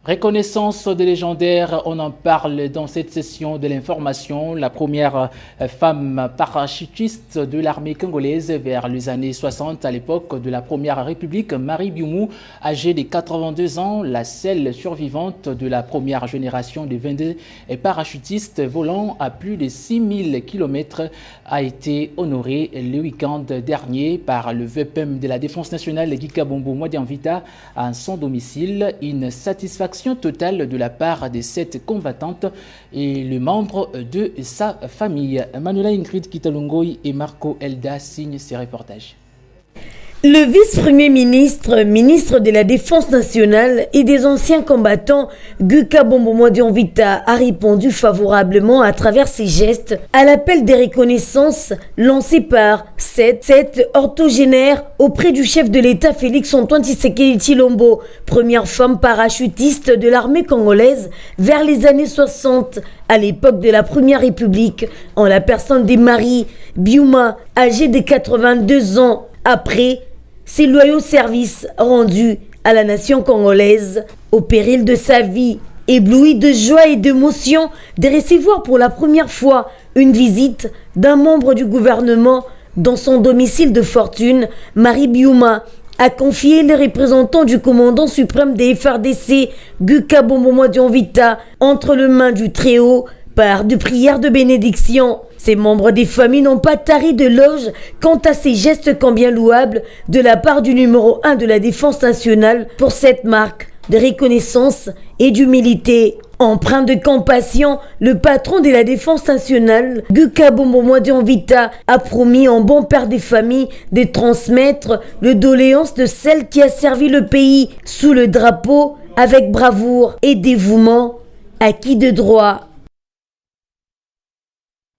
Reconnaissance des légendaires, on en parle dans cette session de l'information. La première femme parachutiste de l'armée congolaise vers les années 60, à l'époque de la Première République, Marie Biumou, âgée de 82 ans, la seule survivante de la première génération de 22 parachutistes volant à plus de 6000 km, a été honorée le week-end dernier par le VPM de la Défense nationale, Guy Kabombo Modianvita, à son domicile. Une satisfaction totale de la part de cette combattante et les membres de sa famille. Manuela Ingrid Kitalungoy et Marco Elda signent ces reportages. Le vice-premier ministre, ministre de la Défense nationale et des anciens combattants, Guy Kabombo Modianvita, a répondu favorablement à travers ses gestes à l'appel des reconnaissances lancé par cette orthogénaire auprès du chef de l'État Félix-Antoine Tshisekedi Tshilombo, première femme parachutiste de l'armée congolaise vers les années 60, à l'époque de la Première République, en la personne de Marie Biumou, âgée de 82 ans. Après ses loyaux services rendus à la nation congolaise, au péril de sa vie, ébloui de joie et d'émotion de recevoir pour la première fois une visite d'un membre du gouvernement dans son domicile de fortune, Marie Biumou a confié les représentants du commandant suprême des FARDC, Guy Kabombo Modianvita, entre les mains du Très-Haut par de prières de bénédiction. Ces membres des familles n'ont pas tari de loge quant à ces gestes combien louables de la part du numéro 1 de la Défense nationale pour cette marque de reconnaissance et d'humilité. Empreint de compassion, le patron de la Défense nationale, Guy Kabombo Modianvita, a promis en bon père des familles de transmettre le doléance de celle qui a servi le pays sous le drapeau avec bravoure et dévouement, acquis de droit.